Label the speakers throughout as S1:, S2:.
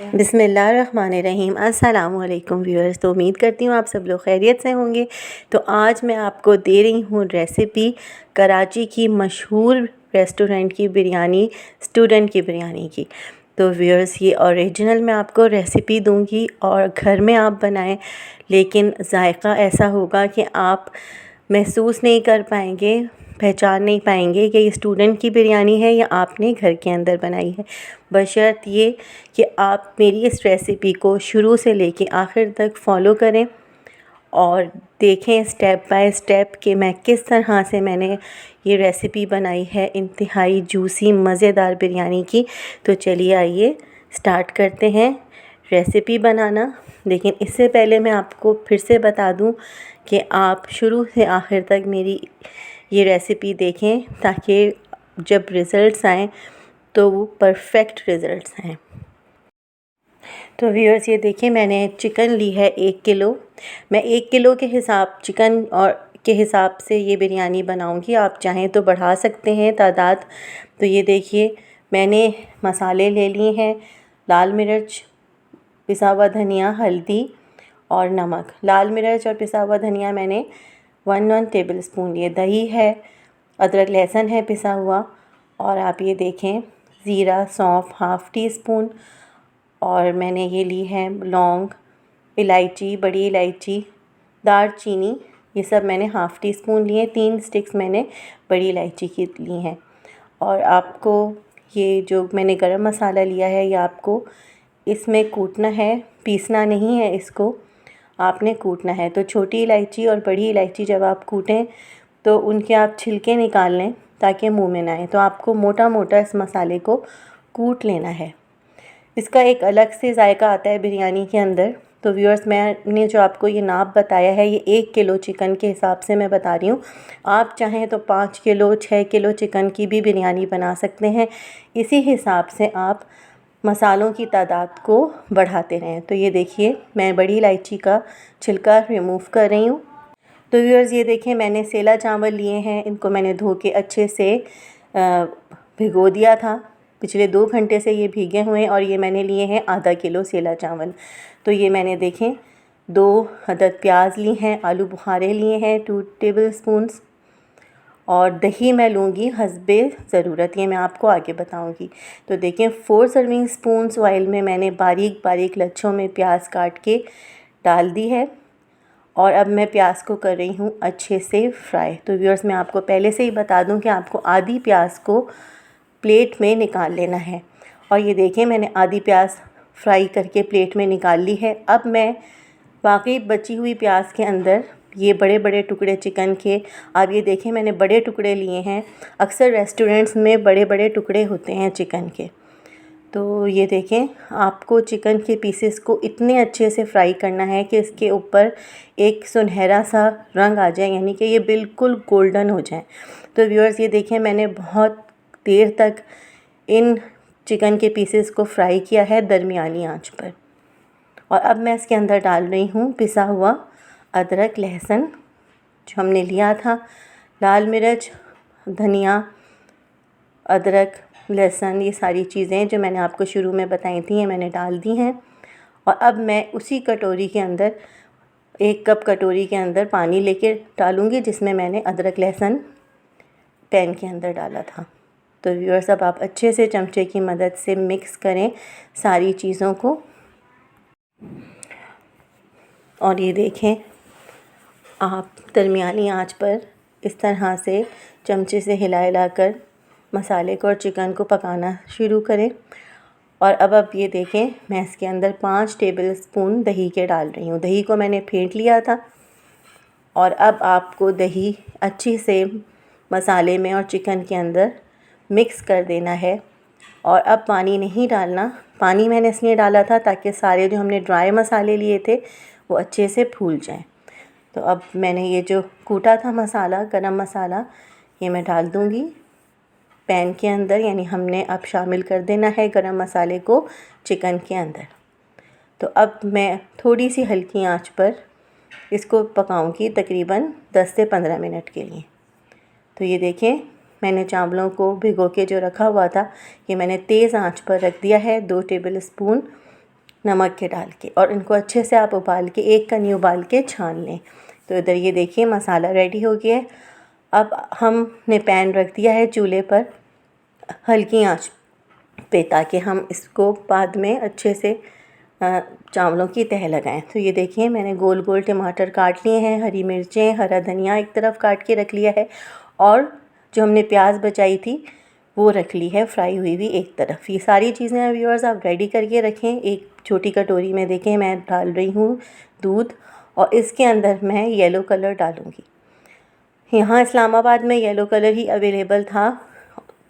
S1: बिस्मिल्लाहिर्रहमानिर्रहीम। अस्सलामुअलैकुम व्यूअर्स। तो उम्मीद करती हूँ आप सब लोग खैरियत से होंगे। तो आज मैं आपको दे रही हूँ रेसिपी कराची की मशहूर रेस्टोरेंट की बिरयानी, स्टूडेंट की बिरयानी की। तो व्यूअर्स, ये ओरिजिनल मैं आपको रेसिपी दूंगी और घर में आप बनाएं, लेकिन जायका ऐसा होगा कि आप महसूस नहीं कर पाएंगे, पहचान नहीं पाएंगे कि ये स्टूडेंट की बिरयानी है या आपने घर के अंदर बनाई है। बशर्त ये कि आप मेरी इस रेसिपी को शुरू से लेके आखिर तक फ़ॉलो करें और देखें स्टेप बाय स्टेप कि मैं किस तरह से मैंने ये रेसिपी बनाई है इंतहाई जूसी मज़ेदार बिरयानी की। तो चलिए आइए स्टार्ट करते हैं रेसिपी बनाना। लेकिन इससे पहले मैं आपको फिर से बता दूं कि आप शुरू से आखिर तक मेरी ये रेसिपी देखें ताकि जब रिज़ल्ट्स आएँ तो वो परफेक्ट रिज़ल्ट्स आएँ। तो व्यूअर्स, ये देखिए मैंने चिकन ली है 1 किलो। मैं 1 किलो के हिसाब चिकन और के हिसाब से ये बिरयानी बनाऊंगी। आप चाहें तो बढ़ा सकते हैं तादाद। तो ये देखिए मैंने मसाले ले लिए हैं, लाल मिर्च, पिसा हुआ धनिया, हल्दी और नमक। लाल मिर्च और पिसा हुआ धनिया मैंने 1 टेबल स्पून लिए। दही है, अदरक लहसुन है पिसा हुआ, और आप ये देखें ज़ीरा सौंफ हाफ़ टी स्पून, और मैंने ये ली है लौंग, इलायची, बड़ी इलायची, दालचीनी, ये सब मैंने हाफ़ टी स्पून लिए। 3 स्टिक्स मैंने बड़ी इलायची की ली हैं। और आपको ये जो मैंने गरम मसाला लिया है ये आपको इसमें कूटना है, पीसना नहीं है, इसको आपने कूटना है। तो छोटी इलायची और बड़ी इलायची जब आप कूटें तो उनके आप छिलके निकाल लें ताकि मुंह में ना आए। तो आपको मोटा मोटा इस मसाले को कूट लेना है। इसका एक अलग से जायका आता है बिरयानी के अंदर। तो व्यूअर्स, मैंने जो आपको ये नाप बताया है ये 1 किलो चिकन के हिसाब से मैं बता रही हूँ। आप चाहें तो 5 किलो 6 किलो चिकन की भी बिरयानी बना सकते हैं। इसी हिसाब से आप मसालों की तादाद को बढ़ाते रहें। तो ये देखिए मैं बड़ी इलायची का छिलका रिमूव कर रही हूँ। तो व्यूअर्स, ये देखिए मैंने सेला चावल लिए हैं। इनको मैंने धो के अच्छे से भिगो दिया था। पिछले 2 घंटे से ये भीगे हुए हैं। और ये मैंने लिए हैं आधा किलो सेला चावल। तो ये मैंने देखें 2 अदद प्याज ली हैं, आलू बुखारे लिए हैं 2 टेबल स्पून्स, और दही मैं लूँगी हस्बे ज़रूरत, ये मैं आपको आगे बताऊँगी। तो देखें 4 सर्विंग स्पून्स ऑयल में मैंने बारीक बारीक लच्छों में प्याज काट के डाल दी है। और अब मैं प्याज को कर रही हूँ अच्छे से फ्राई। तो व्यूअर्स, मैं आपको पहले से ही बता दूँ कि आपको आधी प्याज को प्लेट में निकाल लेना है। और ये देखें मैंने आधी प्याज फ्राई करके प्लेट में निकाल ली है। अब मैं बाकी बची हुई प्याज के अंदर ये बड़े बड़े टुकड़े चिकन के, आप ये देखें मैंने बड़े टुकड़े लिए हैं। अक्सर रेस्टोरेंट्स में बड़े बड़े टुकड़े होते हैं चिकन के। तो ये देखें आपको चिकन के पीसेस को इतने अच्छे से फ्राई करना है कि इसके ऊपर एक सुनहरा सा रंग आ जाए, यानी कि ये बिल्कुल गोल्डन हो जाए। तो व्यूअर्स, ये देखें मैंने बहुत देर तक इन चिकन के पीसेस को फ्राई किया है दरमियानी आंच पर। और अब मैं इसके अंदर डाल रही हूँ पिसा हुआ अदरक लहसुन जो हमने लिया था, लाल मिर्च, धनिया, अदरक, लहसुन, ये सारी चीज़ें जो मैंने आपको शुरू में बताई थी ये मैंने डाल दी हैं। और अब मैं उसी कटोरी के अंदर 1 कप कटोरी के अंदर पानी लेके डालूँगी जिसमें मैंने अदरक लहसुन पैन के अंदर डाला था। तो व्यूअर्स, अब आप अच्छे से चमचे की मदद से मिक्स करें सारी चीज़ों को। और ये देखें आप दरमियानी आंच पर इस तरह से चमचे से हिला हिला कर मसाले को और चिकन को पकाना शुरू करें। और अब ये देखें मैं इसके अंदर 5 टेबल स्पून दही के डाल रही हूँ। दही को मैंने फेंट लिया था। और अब आपको दही अच्छी से मसाले में और चिकन के अंदर मिक्स कर देना है। और अब पानी नहीं डालना। पानी मैंने इसलिए डाला था ताकि सारे जो हमने ड्राई मसाले लिए थे वो अच्छे से फूल जाएं। तो अब मैंने ये जो कूटा था मसाला, गरम मसाला, ये मैं डाल दूँगी पैन के अंदर, यानी हमने अब शामिल कर देना है गरम मसाले को चिकन के अंदर। तो अब मैं थोड़ी सी हल्की आंच पर इसको पकाऊंगी तकरीबन 10 से 15 मिनट के लिए। तो ये देखें मैंने चावलों को भिगो के जो रखा हुआ था ये मैंने तेज़ आंच पर रख दिया है। 2 टेबल स्पून नमक के डाल के, और इनको अच्छे से आप उबाल के, एक कनी उबाल के छान लें। तो इधर ये देखिए मसाला रेडी हो गया है। अब हमने पैन रख दिया है चूल्हे पर हल्की आंच पे, ताकि हम इसको बाद में अच्छे से चावलों की तह लगाएं। तो ये देखिए मैंने गोल गोल टमाटर काट लिए हैं, हरी मिर्चें, हरा धनिया एक तरफ काट के रख लिया है, और जो हमने प्याज बचाई थी वो रख ली है फ्राई हुई हुई एक तरफ। ये सारी चीज़ें व्यूअर्स आप रेडी करके रखें। एक छोटी कटोरी में देखें मैं डाल रही हूँ दूध, और इसके अंदर मैं येलो कलर डालूँगी। यहाँ इस्लामाबाद में येलो कलर ही अवेलेबल था,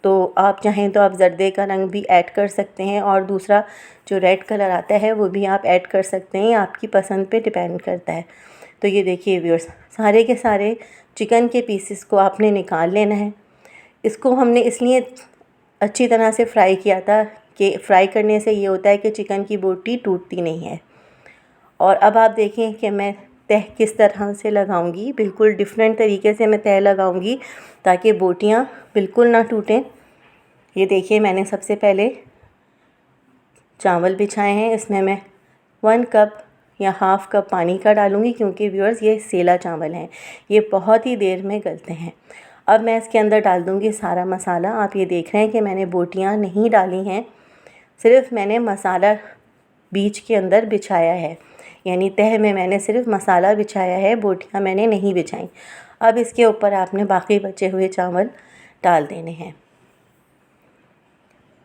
S1: तो आप चाहें तो आप जर्दे का रंग भी ऐड कर सकते हैं, और दूसरा जो रेड कलर आता है वो भी आप ऐड कर सकते हैं, आपकी पसंद पे डिपेंड करता है। तो ये देखिए व्यूअर्स, सारे के सारे चिकन के पीसेस को आपने निकाल लेना है। इसको हमने इसलिए अच्छी तरह से फ्राई किया था कि फ्राई करने से ये होता है कि चिकन की बोटी टूटती नहीं है। और अब आप देखें कि मैं तह किस तरह से लगाऊंगी, बिल्कुल डिफरेंट तरीके से मैं तह लगाऊंगी ताकि बोटियां बिल्कुल ना टूटें। ये देखिए मैंने सबसे पहले चावल बिछाए हैं, इसमें मैं 1 कप या हाफ़ कप पानी का डालूंगी, क्योंकि व्यूअर्स ये सेला चावल हैं, ये बहुत ही देर में गलते हैं। अब मैं इसके अंदर डाल दूंगी सारा मसाला। आप ये देख रहे हैं कि मैंने बोटियां नहीं डाली हैं, सिर्फ मैंने मसाला बीच के अंदर बिछाया है, यानी तह में मैंने सिर्फ मसाला बिछाया है, बोटियां मैंने नहीं बिछाई। अब इसके ऊपर आपने बाकी बचे हुए चावल डाल देने हैं।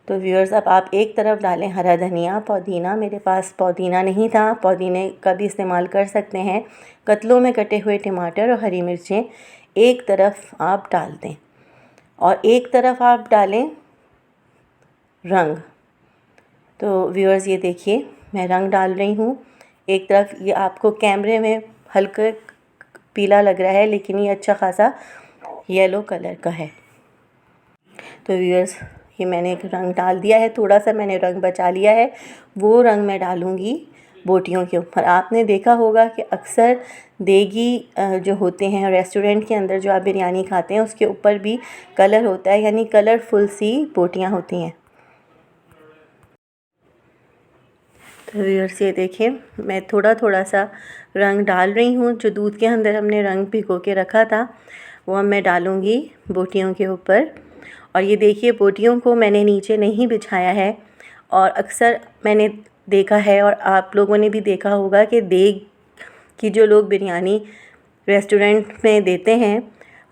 S1: तो व्यूअर्स अब आप एक तरफ डालें हरा धनिया, पुदीना, मेरे पास पुदीना नहीं था, पुदीने का भी इस्तेमाल कर सकते हैं। कतलों में कटे हुए टमाटर और हरी मिर्चें एक तरफ आप डाल दें, और एक तरफ आप डालें रंग। तो व्यूअर्स ये देखिए मैं रंग डाल रही हूँ एक तरफ। ये आपको कैमरे में हल्का पीला लग रहा है, लेकिन ये अच्छा खासा येलो कलर का है। तो व्यूअर्स ये मैंने एक रंग डाल दिया है, थोड़ा सा मैंने रंग बचा लिया है, वो रंग मैं डालूँगी बोटियों के ऊपर। आपने देखा होगा कि अक्सर देगी जो होते हैं रेस्टोरेंट के अंदर, जो आप बिरयानी खाते हैं उसके ऊपर भी कलर होता है, यानी कलरफुल सी बोटियां होती हैं। तो व्यूअर्स ये देखिए मैं थोड़ा थोड़ा सा रंग डाल रही हूँ। जो दूध के अंदर हमने रंग भिगो के रखा था वो अब मैं डालूँगी बोटियों के ऊपर। और ये देखिए बोटियों को मैंने नीचे नहीं बिछाया है, और अक्सर मैंने देखा है और आप लोगों ने भी देखा होगा कि देग की जो लोग बिरयानी रेस्टोरेंट में देते हैं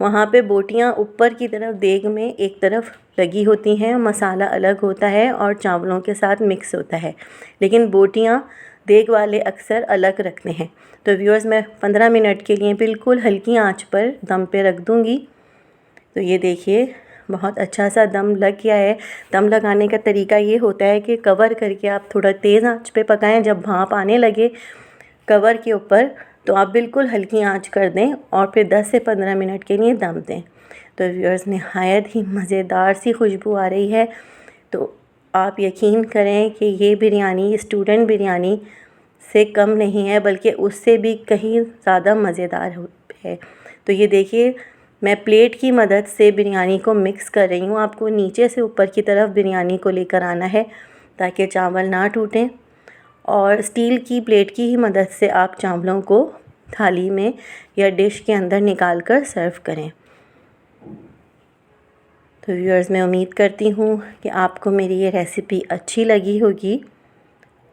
S1: वहाँ पे बोटियाँ ऊपर की तरफ देग में एक तरफ लगी होती हैं, मसाला अलग होता है और चावलों के साथ मिक्स होता है, लेकिन बोटियाँ देग वाले अक्सर अलग रखते हैं। तो व्यूअर्स मैं 15 मिनट के लिए बिल्कुल हल्की आंच पर दम पे रख दूँगी। तो ये देखिए बहुत अच्छा सा दम लग गया है। दम लगाने का तरीका ये होता है कि कवर करके आप थोड़ा तेज़ आंच पे पकाएं, जब भाप आने लगे कवर के ऊपर तो आप बिल्कुल हल्की आंच कर दें और फिर 10 से 15 मिनट के लिए दम दें। तो व्यूअर्स नहायत ही मज़ेदार सी खुशबू आ रही है। तो आप यकीन करें कि ये बिरयानी स्टूडेंट बिरयानी से कम नहीं है, बल्कि उससे भी कहीं ज़्यादा मज़ेदार है। तो ये देखिए मैं प्लेट की मदद से बिरयानी को मिक्स कर रही हूँ। आपको नीचे से ऊपर की तरफ बिरयानी को लेकर आना है ताकि चावल ना टूटें, और स्टील की प्लेट की ही मदद से आप चावलों को थाली में या डिश के अंदर निकाल कर सर्व करें। तो व्यूअर्स मैं उम्मीद करती हूँ कि आपको मेरी ये रेसिपी अच्छी लगी होगी।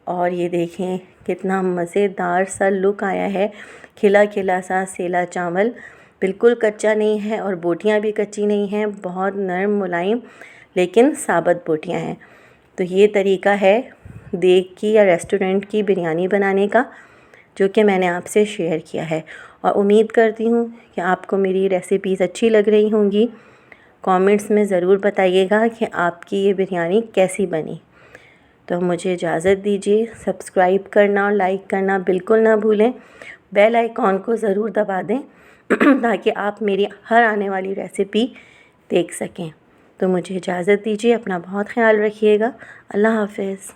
S1: और ये देखें कितना मज़ेदार सा लुक आया है, खिला खिला सा सेला चावल, बिल्कुल कच्चा नहीं है और बोटियां भी कच्ची नहीं हैं, बहुत नरम मुलायम लेकिन साबुत बोटियां हैं। तो ये तरीका है देग की या रेस्टोरेंट की बिरयानी बनाने का, जो कि मैंने आपसे शेयर किया है, और उम्मीद करती हूँ कि आपको मेरी रेसिपीज़ अच्छी लग रही होंगी। कमेंट्स में ज़रूर बताइएगा कि आपकी ये बिरयानी कैसी बनी। तो मुझे इजाज़त दीजिए, सब्सक्राइब करना और लाइक करना बिल्कुल ना भूलें, बेल आइकॉन को ज़रूर दबा दें ताकि आप मेरी हर आने वाली रेसिपी देख सकें। तो मुझे इजाज़त दीजिए, अपना बहुत ख्याल रखिएगा। अल्लाह हाफ़िज़।